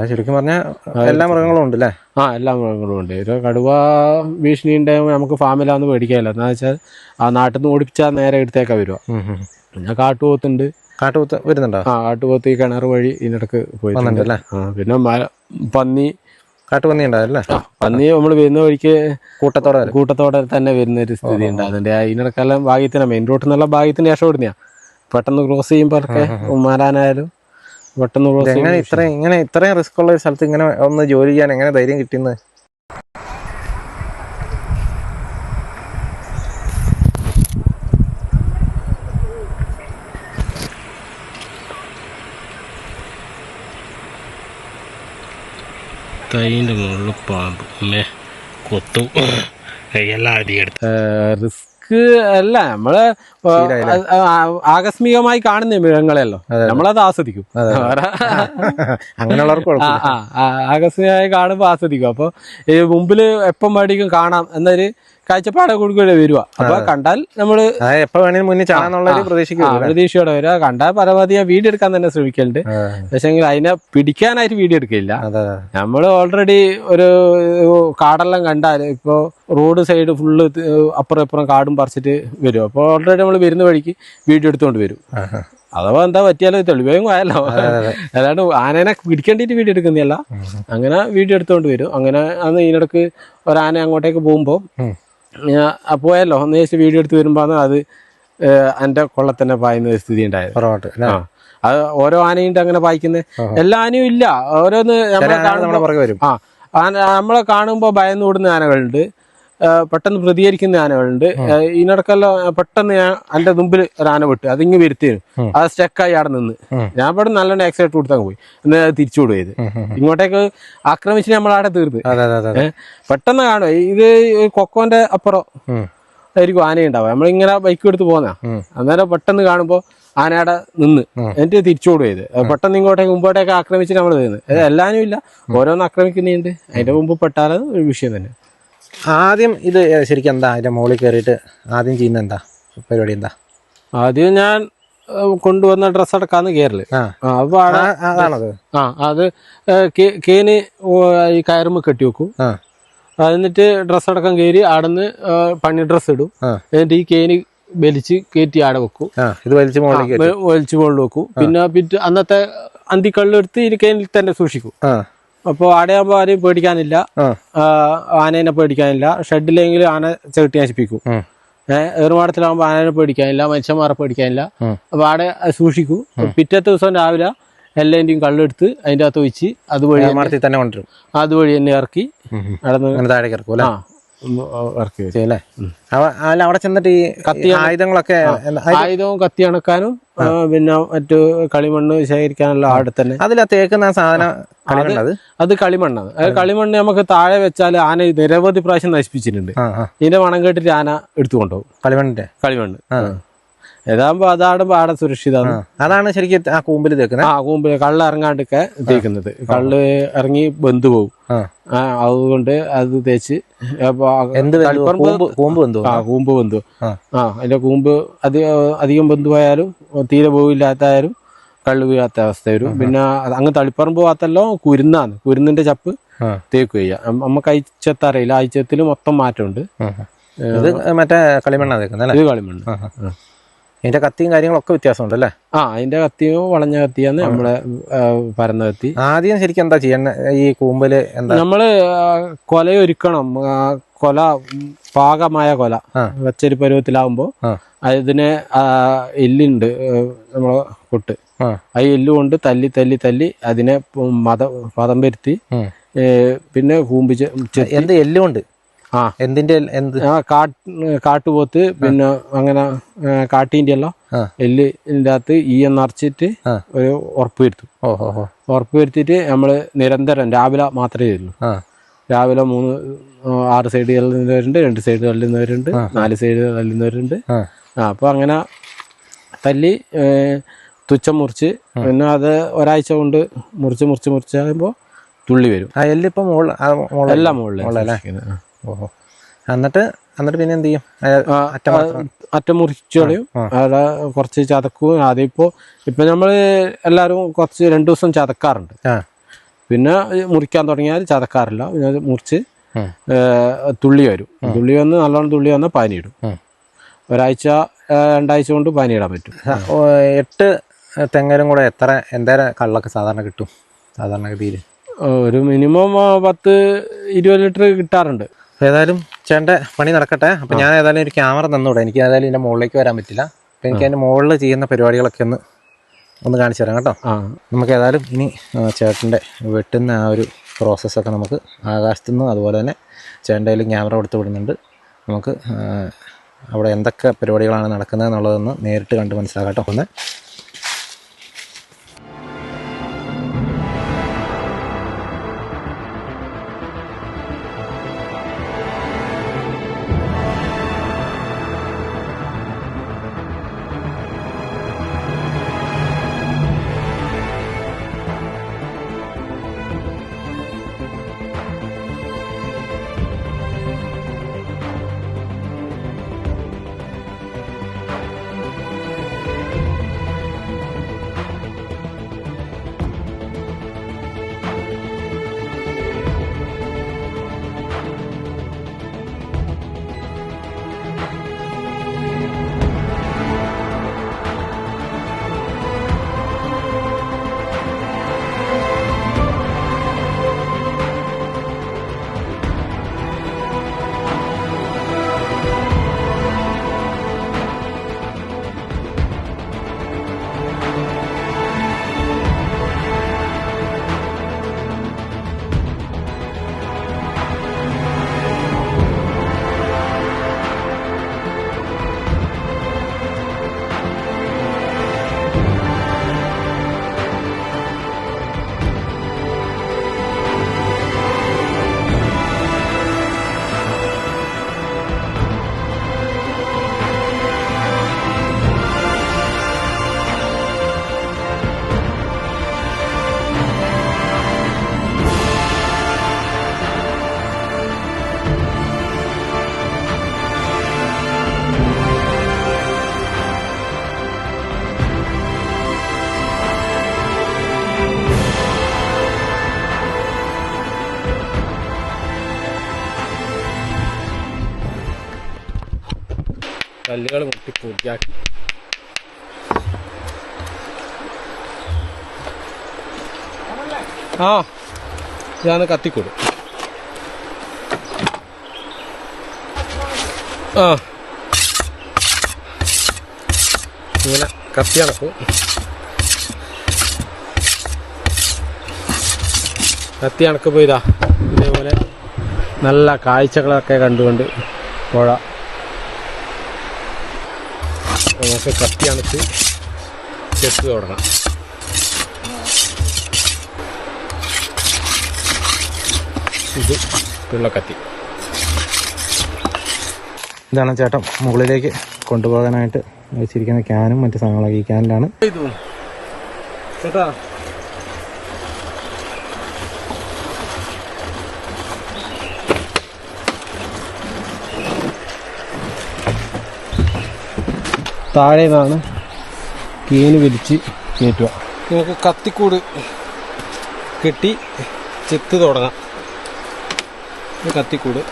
ശരിക്കും പറഞ്ഞാൽ എല്ലാ മൃഗങ്ങളും ഉണ്ട് അല്ലേ? എല്ലാ മൃഗങ്ങളും ഉണ്ട്. ഒരു കടുവ ഭീഷണി ഉണ്ടാകുമ്പോൾ നമുക്ക് ഫാമിലാന്ന് പേടിക്കാനില്ല. എന്താ വെച്ചാൽ ആ നാട്ടിൽ നിന്ന് ഓടിപ്പിച്ചാൽ നേരെ എടുത്തേക്കാ വരുക. പിന്നെ കാട്ടുപോത്തുണ്ട്. കാട്ടുപോത്ത് വരുന്നുണ്ടോ? കാട്ടുപോത്ത് ഈ കിണർ വഴി ഇതിനിടക്ക് പോയിട്ടുണ്ടല്ലേ. പിന്നെ പന്നി, കാട്ടുപന്നി ഉണ്ടാവില്ലേ? പന്നി നമ്മൾ വരുന്ന വഴിക്ക് കൂട്ടത്തോടെ തന്നെ വരുന്ന ഒരു സ്ഥിതി ഉണ്ടാകുന്നുണ്ട്. ഇതിനിടക്കെല്ലാം ഭാഗ്യത്തിന് മെയിൻ റോഡിൽ നിന്നുള്ള ഭാഗ്യത്തിന് ശേഷം ഓടുന്നയാ. പെട്ടെന്ന് ക്രോസ് ചെയ്യുമ്പോഴൊക്കെ മാറാനായാലും പെട്ടെന്ന് ക്രോസ് ചെയ്യുമ്പോൾ ഇത്രയും റിസ്ക് ഉള്ള ഒരു സ്ഥലത്ത് ഇങ്ങനെ ഒന്ന് ജോലി ചെയ്യാൻ എങ്ങനെ ധൈര്യം കിട്ടുന്നത്? തൈൻ്റെ മുകളിൽ പാമ്പ് കൊത്തു കൈയെല്ലാം അടിയെടുത്ത്. റിസ്ക് അല്ല, നമ്മള് ആകസ്മികമായി കാണുന്ന മൃഗങ്ങളെയല്ലോ, നമ്മളത് ആസ്വദിക്കും. അങ്ങനെയുള്ളവർക്ക് ആകസ്മികമായി കാണുമ്പോ ആസ്വദിക്കും. അപ്പൊ ഈ മുമ്പില് എപ്പം മേടിക്കും കാണാം എന്നൊരു കാഴ്ചപ്പാടെ കൊടുക്കൂടെ വരുക. അപ്പൊ കണ്ടാൽ നമ്മള് എപ്പോ വേണേലും മുന്നിൽ ചാടാന്നുള്ള പ്രതീക്ഷയോടെ വരിക. കണ്ടാൽ പരമാവധി വീഡിയോ എടുക്കാൻ തന്നെ ശ്രമിക്കലുണ്ട്. പക്ഷെ അതിനെ പിടിക്കാനായിട്ട് വീഡിയോ എടുക്കില്ല. നമ്മള് ഓൾറെഡി ഒരു കാടെല്ലാം കണ്ടാൽ ഇപ്പൊ റോഡ് സൈഡ് ഫുള്ള് അപ്പുറം ഇപ്പുറം കാടും പറിച്ചിട്ട് വരും. അപ്പൊ ഓൾറെഡി നമ്മൾ വരുന്ന വഴിക്ക് വീഡിയോ എടുത്തുകൊണ്ട് വരും. അഥവാ എന്താ പറ്റിയാലോ തെളിവേം ആയല്ലോ. അല്ലാണ്ട് ആനേനെ പിടിക്കേണ്ടിട്ട് വീഡിയോ എടുക്കുന്നതല്ല, അങ്ങനെ വീഡിയോ എടുത്തോണ്ട് വരും. അങ്ങനെ അന്ന് ഇതിനിടക്ക് ഒരാന അങ്ങോട്ടേക്ക് പോകുമ്പോ പോയല്ലോ ഒന്ന് ചേച്ചി വീഡിയോ എടുത്ത് വരുമ്പോ അത് എന്റെ കൊള്ളത്തന്നെ പായുന്ന സ്ഥിതി ഉണ്ടായത്. അത് ഓരോ ആനയുണ്ട് അങ്ങനെ പായിക്കുന്നത്, എല്ലാ ആനയും ഇല്ല. ഓരോന്ന് നമ്മളെ കാണുമ്പോ ഭയന്ന് ഓടുന്ന ആനകളുണ്ട്, പെട്ടെന്ന് പ്രതികരിക്കുന്ന ആനകളുണ്ട്. ഇതിനിടക്കെല്ലാം പെട്ടെന്ന് ഞാൻ എന്റെ മുമ്പിൽ ഒരു ആന വിട്ട് അതിങ്ങ് വരുത്തിയിരുന്നു. അത് സ്റ്റക്കായി അവിടെ നിന്ന് ഞാൻ ഇവിടെ നല്ലോണം എക്സൈറ്റ് കൊടുത്തങ്ങ് പോയി. എന്ന് തിരിച്ചു വിടുകയത് ഇങ്ങോട്ടേക്ക് ആക്രമിച്ച് നമ്മളവിടെ തീർന്ന്. പെട്ടെന്ന് കാണും ഇത് കൊക്കോന്റെ അപ്പുറം ആയിരിക്കും ആനയുണ്ടാവുക. നമ്മളിങ്ങനെ ബൈക്ക് എടുത്ത് പോന്നാ, അന്നേരം പെട്ടെന്ന് കാണുമ്പോ ആനയുടെ നിന്ന് എന്നിട്ട് തിരിച്ചു വിടുകയത്. പെട്ടെന്ന് ഇങ്ങോട്ടേക്ക് മുമ്പോട്ടേക്ക് ആക്രമിച്ചിട്ട് നമ്മൾ തീർന്ന്. എല്ലാവരും ഇല്ല, ഓരോന്ന് ആക്രമിക്കുന്നുണ്ട്. അതിന്റെ മുമ്പ് പെട്ടാലും ഒരു വിഷയം തന്നെ. ആദ്യം ഇത് ശരിക്കും എന്താ അതിന്റെ മുകളിൽ കയറിയിട്ട് ആദ്യം ചെയ്യുന്ന എന്താ പരിപാടി? എന്താ ആദ്യം ഞാൻ കൊണ്ടുവന്ന ഡ്രസ്സ് അടക്കാന്ന് കയറല്. അപ്പൊ അതാണത്. അത് കേന് ഈ കയറുമ്പോ കെട്ടി വെക്കും. എന്നിട്ട് ഡ്രസ്സ് അടക്കം കയറി ആടന്ന് പണി ഡ്രസ്സ് ഇടും. എന്നിട്ട് ഈ കേന് വലിച്ച് കയറ്റി ആടെ വെക്കും. ഇത് വലിച്ചു മുകളിൽ വെക്കും. പിന്നെ അന്നത്തെ അന്തിക്കള്ളെടുത്ത് ഈ കേനിൽ തന്നെ സൂക്ഷിക്കും. അപ്പോൾ ആടയാകുമ്പോ ആരെയും പേടിക്കാനില്ല, ആനേനെ പേടിക്കാനില്ല. ഷെഡിലെങ്കിലും ആന ചവിട്ടി നശിപ്പിക്കും. ഏറുമാടത്തിലാകുമ്പോ ആനേനെ പേടിക്കാനില്ല, മനുഷ്യന്മാരെ പേടിക്കാനില്ല. അപ്പൊ ആടെ സൂക്ഷിക്കും. പിറ്റത്തെ ദിവസം രാവിലെ എല്ലാന്റെയും കള്ളെടുത്ത് അതിന്റെ അകത്ത് വെച്ച് അതുവഴി തന്നെ കൊണ്ടുവരും. അതുവഴി തന്നെ ഇറക്കി താഴേക്ക് ഇറക്കും ഇറക്കി അല്ലേ? അവിടെ ചെന്നിട്ട് ഈ കത്തി ആയുധങ്ങളൊക്കെ ആയുധവും കത്തി അണക്കാനും പിന്നെ മറ്റു കളിമണ്ണ് ശേഖരിക്കാനുള്ള അവിടെ തന്നെ. അതിലാ തേക്കുന്ന സാധനം അത് കളിമണ്ണാണ്. കളിമണ്ണ് നമുക്ക് താഴെ വെച്ചാൽ ആന നിരവധി പ്രാവശ്യം നശിപ്പിച്ചിട്ടുണ്ട്. ഇതിന്റെ മണം കേട്ടിട്ട് ആന എടുത്തുകൊണ്ടുപോകും. കളിമണ്ണ് ഏതാകുമ്പോ അതാടുമ്പോ ആടെ സുരക്ഷിതമാണ്. അതാണ് ശരിക്കും ആ കൂമ്പിൽ തേക്കുന്നത്. കൂമ്പിൽ കള്ള് ഇറങ്ങാണ്ടൊക്കെ തേക്കുന്നത്. കള്ള് ഇറങ്ങി ബന്ധു പോകും. അതുകൊണ്ട് അത് തേച്ച് കൂമ്പ് ബന്ധു. അതിന്റെ കൂമ്പ് അധികം ബന്ധുവായാലും തീരെ പോവില്ലാത്തായാലും കള്ള് വീഴാത്ത അവസ്ഥ വരും. പിന്നെ അങ്ങ് തളിപ്പറമ്പ് ഭാഗത്തല്ലോ കുരുന്നിന്റെ ചപ്പ് തേക്കുക ചെയ്യാം. നമുക്ക് അയച്ചെത്തറിയില്ല, അയച്ചത്തിൽ മൊത്തം മാറ്റമുണ്ട്. ഇത് മറ്റേ കളിമണ്ണാ തേക്കുന്നത്. ഇത് കളിമണ്ണ്. അതിന്റെ കത്തിയും കാര്യങ്ങളൊക്കെ വ്യത്യാസമുണ്ട് അല്ലേ? അതിന്റെ കത്തിയും വളഞ്ഞ കത്തിയാണ് നമ്മളെ പരന്ന കത്തി. ആദ്യം ശരിക്കും എന്താ ചെയ്യണ്ട? ഈ കൂമ്പല് നമ്മള് കൊലയൊരുക്കണം. കൊല പാകമായ കൊല വെച്ചൊരു പരുവത്തിലാവുമ്പോ അതിന് എല്ലുണ്ട് നമ്മളെ കൊട്ട്. ആ എല്ല് കൊണ്ട് തല്ലി തല്ലി തല്ലി അതിനെ പദം വരുത്തി പിന്നെ കൂമ്പിച്ച് എന്ത് എല്ലുകൊണ്ട് എന്തിന്റെ കാട്ടുപോത്ത് പിന്നെ അങ്ങനെ കാട്ടീന്റെ എല്ലാം എല്ലിന്റെ അകത്ത് നിറച്ചിട്ട് ഒരു ഉറപ്പ് വരുത്തും. ഉറപ്പ് വരുത്തിയിട്ട് നമ്മള് നിരന്തരം രാവിലെ മാത്രമേ ചെയ്യുള്ളൂ. രാവിലെ 6 സൈഡ് തള്ളുന്നവരുണ്ട്, 2 സൈഡ് തള്ളുന്നവരുണ്ട്, 4 സൈഡ് തള്ളുന്നവരുണ്ട്. അപ്പൊ അങ്ങനെ തല്ലി തുച്ഛം മുറിച്ച് പിന്നെ അത് ഒരാഴ്ച കൊണ്ട് മുറിച്ചാകുമ്പോ തുള്ളി വരും. എല്ലിപ്പോ എല്ലാം മുകളിൽ. എന്നിട്ട് പിന്നെ എന്ത് ചെയ്യും? അറ്റം മുറിച്ചു കളയും. അവിടെ കുറച്ച് ചതക്കും. ഇപ്പൊ നമ്മള് എല്ലാരും കുറച്ച് 2 ദിവസം ചതക്കാറുണ്ട്. പിന്നെ മുറിക്കാൻ തുടങ്ങിയാൽ ചതക്കാറില്ല. പിന്നെ മുറിച്ച് തുള്ളി വരും. തുള്ളി വന്ന് നല്ലോണം തുള്ളി വന്നാൽ പാനിയിടും. ഒരാഴ്ച 2 ആഴ്ച കൊണ്ട് പാനിയിടാൻ പറ്റും. 8 തെങ്ങലും കൂടെ എന്തേരം കള്ളൊക്കെ സാധാരണ കിട്ടും? സാധാരണഗതിയിൽ ഒരു മിനിമം 10-20 ലിറ്റർ കിട്ടാറുണ്ട്. ഏതായാലും ചേട്ടൻ്റെ പണി നടക്കട്ടെ. അപ്പം ഞാൻ ഏതായാലും ഒരു ക്യാമറ തന്നൂടെ. എനിക്ക് ഏതായാലും ഇതിൻ്റെ മുകളിലേക്ക് വരാൻ പറ്റില്ല. അപ്പം എനിക്ക് അതിൻ്റെ മുകളിൽ ചെയ്യുന്ന പരിപാടികളൊക്കെ ഒന്ന് കാണിച്ചു തരാം കേട്ടോ. നമുക്ക് ഏതായാലും ഇനി ചേട്ടൻ്റെ വെട്ടുന്ന ആ ഒരു പ്രോസസ്സൊക്കെ നമുക്ക് ആകാശത്തു നിന്ന് അതുപോലെ തന്നെ ചേട്ടൻ്റെ കയ്യിൽ ക്യാമറ കൊടുത്ത് വിടുന്നുണ്ട്. നമുക്ക് അവിടെ എന്തൊക്കെ പരിപാടികളാണ് നടക്കുന്നത് എന്നുള്ളതൊന്ന് നേരിട്ട് കണ്ട് മനസ്സിലാക്കാം കേട്ടോ. ഒന്ന് കല്ലുകൾ മുട്ടി പൂർത്തിയാക്കി. ആ ഇതാണ് കത്തിക്കൂട്. ആ ഇങ്ങനെ കത്തി അണക്കും. കത്തി അണക്കുമ്പോൾ ഇതാ ഇതേപോലെ നല്ല കാഴ്ചകളൊക്കെ കണ്ടുകൊണ്ട് പുഴ നമുക്ക് കത്തി അണച്ച് ചെത്ത് തുടങ്ങാം. ഇത് പിള്ളക്കത്തി. ഇതാണ് ചേട്ടൻ മുകളിലേക്ക് കൊണ്ടുപോകാനായിട്ട് വെച്ചിരിക്കുന്ന ക്യാനും മറ്റു സാധനങ്ങളൊക്കെ ഈ ക്യാനിലാണ്. ചേട്ടാ താഴെ നിന്നാണ് കീന് വലിച്ച് കയറ്റുക. നമുക്ക് കത്തിക്കൂട് കെട്ടി ചെത്ത് തുടങ്ങാം. കത്തിക്കൂട്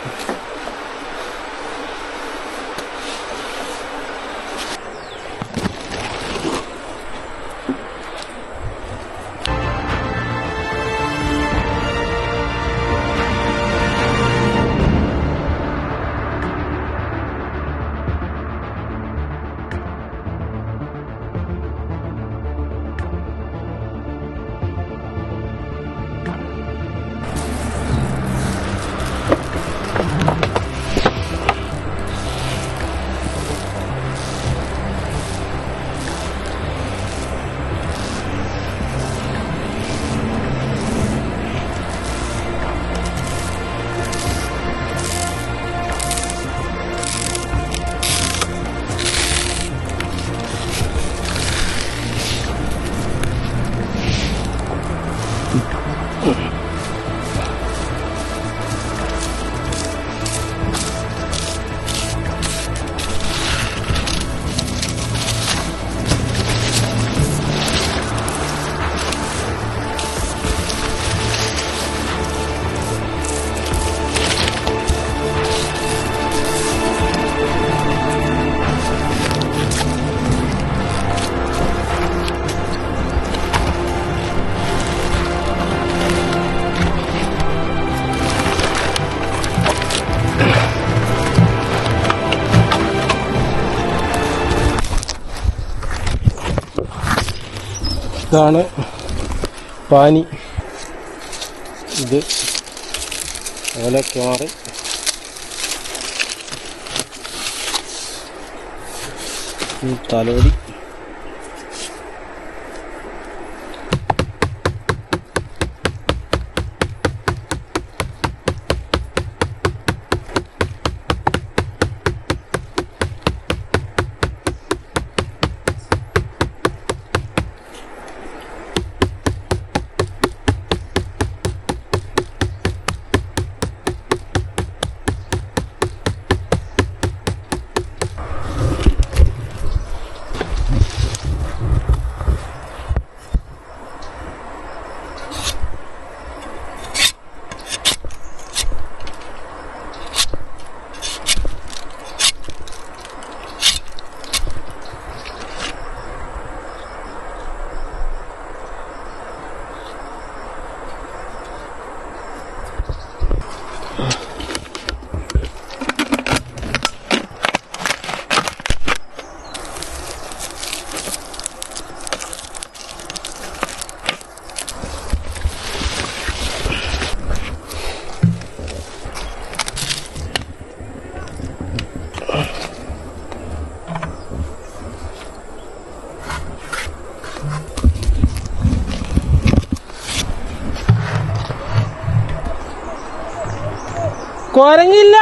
ഇതാണ് പാനി. ഇത് ഓലക്കാറ്. തലോടി. കുരങ്ങില്ല.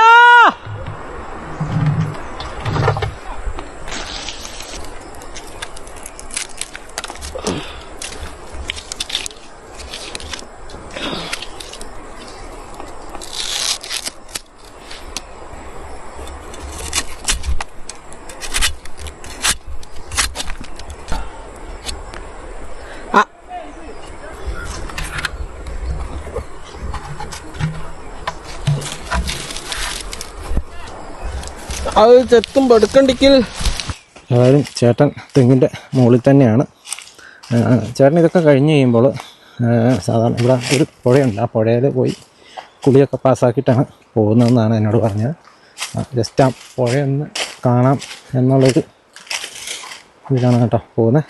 അത് ചെത്തുമ്പോൾ എടുക്കണ്ടിക്കൽ. ഏതായാലും ചേട്ടൻ തെങ്ങിൻ്റെ മുകളിൽ തന്നെയാണ്. ചേട്ടൻ ഇതൊക്കെ കഴിഞ്ഞ് കഴിയുമ്പോൾ സാധാരണ ഇവിടെ ഒരു പുഴയുണ്ട്, ആ പുഴയിൽ പോയി കുളിയൊക്കെ പാസ്സാക്കിയിട്ടാണ് പോകുന്നതെന്നാണ് എന്നോട് പറഞ്ഞത്. ജസ്റ്റ് ആ പുഴയൊന്ന് കാണാം എന്നുള്ളൊരു ഇതിലാണ് കേട്ടോ പോകുന്നത്.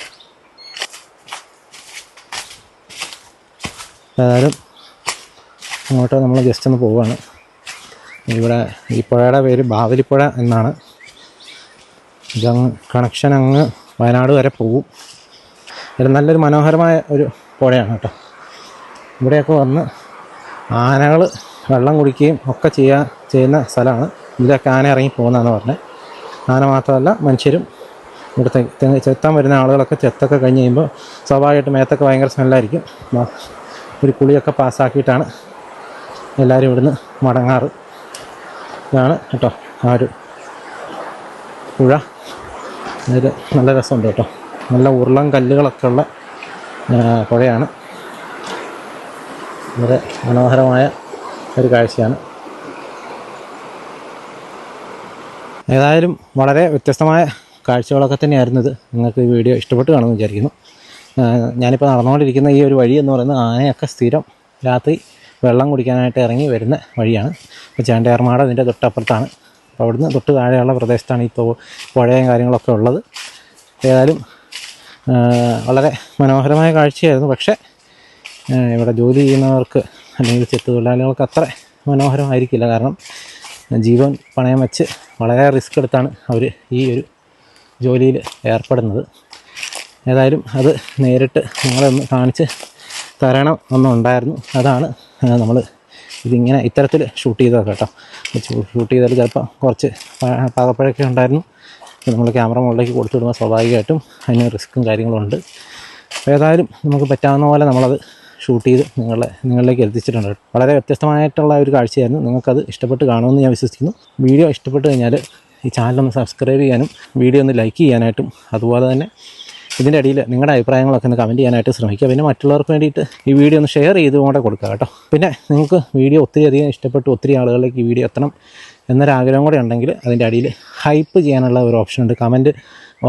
ഏതായാലും അങ്ങോട്ട് നമ്മൾ ജസ്റ്റ് ഒന്ന് പോവുകയാണ്. ഇവിടെ ഈ പുഴയുടെ പേര് ബാവലിപ്പുഴ എന്നാണ്. ഇതങ്ങ് കണക്ഷൻ അങ്ങ് വയനാട് വരെ പോകും. ഇത് നല്ലൊരു മനോഹരമായ ഒരു പുഴയാണ് കേട്ടോ. ഇവിടെയൊക്കെ വന്ന് ആനകൾ വെള്ളം കുടിക്കുകയും ഒക്കെ ചെയ്യുന്ന സ്ഥലമാണ്. ഇതിലൊക്കെ ആന ഇറങ്ങി പോകുന്നതെന്ന് പറഞ്ഞത്. ആന മാത്രമല്ല മനുഷ്യരും ഇവിടുത്തെ ചെത്താൻ വരുന്ന ആളുകളൊക്കെ ചെത്തൊക്കെ കഴിഞ്ഞ് കഴിയുമ്പോൾ സ്വാഭാവികമായിട്ട് മേത്തൊക്കെ ഭയങ്കര സ്മെല്ലായിരിക്കും. ഒരു കുളിയൊക്കെ പാസ്സാക്കിയിട്ടാണ് എല്ലാവരും ഇവിടുന്ന് മടങ്ങാറ്. ഇതാണ് കേട്ടോ ആ ഒരു പുഴ. അതിൽ നല്ല രസമുണ്ട് കേട്ടോ. നല്ല ഉരുളൻ കല്ലുകളൊക്കെ ഉള്ള പുഴയാണ്. വളരെ മനോഹരമായ ഒരു കാഴ്ചയാണ്. ഏതായാലും വളരെ വ്യത്യസ്തമായ കാഴ്ചകളൊക്കെ തന്നെയായിരുന്നു ഇത്. നിങ്ങൾക്ക് ഈ വീഡിയോ ഇഷ്ടപ്പെട്ട് കാണുമെന്ന് വിചാരിക്കുന്നു. ഞാനിപ്പോൾ നടന്നുകൊണ്ടിരിക്കുന്ന ഈ ഒരു വഴി എന്ന് പറയുന്നത് ആനയൊക്കെ സ്ഥിരം രാത്രി വെള്ളം കുടിക്കാനായിട്ട് ഇറങ്ങി വരുന്ന വഴിയാണ്. ഇപ്പോൾ ചേണ്ടയാർമാട് അതിൻ്റെ തൊട്ടപ്പുറത്താണ്. അപ്പോൾ അവിടുന്ന് തൊട്ട് താഴെയുള്ള പ്രദേശത്താണ് ഇപ്പോൾ പുഴയും കാര്യങ്ങളൊക്കെ ഉള്ളത്. ഏതായാലും വളരെ മനോഹരമായ കാഴ്ചയായിരുന്നു. പക്ഷേ ഇവിടെ ജോലി ചെയ്യുന്നവർക്ക് അല്ലെങ്കിൽ ചെത്തു തൊഴിലാളികൾക്ക് അത്ര മനോഹരമായിരിക്കില്ല. കാരണം ജീവൻ പണയം വെച്ച് വളരെ റിസ്ക് എടുത്താണ് അവർ ഈ ഒരു ജോലിയിൽ ഏർപ്പെടുന്നത്. ഏതായാലും അത് നേരിട്ട് നിങ്ങളൊന്ന് കാണിച്ച് തരണം എന്നുണ്ടായിരുന്നു. അതാണ് നമ്മൾ ഇതിങ്ങനെ ഇത്തരത്തിൽ ഷൂട്ട് ചെയ്തത് കേട്ടോ. ഷൂട്ട് ചെയ്താൽ ചിലപ്പോൾ കുറച്ച് പാകപ്പഴൊക്കെ ഉണ്ടായിരുന്നു. നമ്മൾ ക്യാമറ മുകളിലേക്ക് കൊടുത്തു വിടുമ്പോൾ സ്വാഭാവികമായിട്ടും അതിന് റിസ്ക്കും കാര്യങ്ങളുണ്ട്. ഏതായാലും നമുക്ക് പറ്റാവുന്ന പോലെ നമ്മളത് ഷൂട്ട് ചെയ്ത് നിങ്ങളിലേക്ക് എത്തിച്ചിട്ടുണ്ട്. വളരെ വ്യത്യസ്തമായിട്ടുള്ള ഒരു കാഴ്ചയായിരുന്നു. നിങ്ങൾക്കത് ഇഷ്ടപ്പെട്ട് കാണുമെന്ന് ഞാൻ വിശ്വസിക്കുന്നു. വീഡിയോ ഇഷ്ടപ്പെട്ട് കഴിഞ്ഞാൽ ഈ ചാനലൊന്ന് സബ്സ്ക്രൈബ് ചെയ്യാനും വീഡിയോ ഒന്ന് ലൈക്ക് ചെയ്യാനായിട്ടും അതുപോലെ തന്നെ ഇതിൻ്റെ അടിയിൽ നിങ്ങളുടെ അഭിപ്രായങ്ങളൊക്കെ ഒന്ന് കമൻറ്റ് ചെയ്യാനായിട്ട് ശ്രമിക്കുക. പിന്നെ മറ്റുള്ളവർക്ക് വേണ്ടിയിട്ട് ഈ വീഡിയോ ഒന്ന് ഷെയർ ചെയ്ത് കൂടെ കൊടുക്കുക കേട്ടോ. പിന്നെ നിങ്ങൾക്ക് വീഡിയോ ഒത്തിരി അധികം ഇഷ്ടപ്പെട്ടു ഒത്തിരി ആളുകളിലേക്ക് ഈ വീഡിയോ എത്തണം എന്നൊരാഗ്രഹം കൂടെ ഉണ്ടെങ്കിൽ അതിൻ്റെ അടിയിൽ ഹൈപ്പ് ചെയ്യാനുള്ള ഒരു ഓപ്ഷൻ ഉണ്ട്. കമൻറ്റ്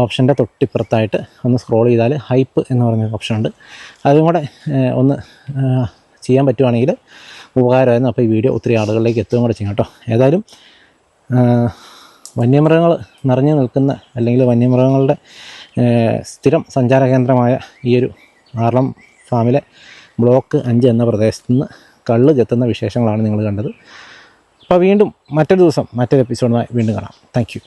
ഓപ്ഷൻ്റെ തൊട്ടിപ്പുറത്തായിട്ട് ഒന്ന് സ്ക്രോൾ ചെയ്താൽ ഹൈപ്പ് എന്ന് പറഞ്ഞ ഓപ്ഷൻ ഉണ്ട്. അതും കൂടെ ഒന്ന് ചെയ്യാൻ പറ്റുവാണെങ്കിൽ ഉപകാരമായിരുന്നു. അപ്പോൾ ഈ വീഡിയോ ഒത്തിരി ആളുകളിലേക്ക് എത്തുകയും കൂടെ ചെയ്യും കേട്ടോ. ഏതായാലും വന്യമൃഗങ്ങൾ നിറഞ്ഞു നിൽക്കുന്ന അല്ലെങ്കിൽ വന്യമൃഗങ്ങളുടെ സ്ഥിരം സഞ്ചാര കേന്ദ്രമായ ഈ ഒരു ആർളം ഫാമിലെ ബ്ലോക്ക് 5 എന്ന പ്രദേശത്ത് നിന്ന് കള്ള് ചെത്തുന്ന വിശേഷങ്ങളാണ് നിങ്ങൾ കണ്ടത്. അപ്പോൾ വീണ്ടും മറ്റൊരു ദിവസം മറ്റൊരു എപ്പിസോഡുമായി വീണ്ടും കാണാം. Thank you.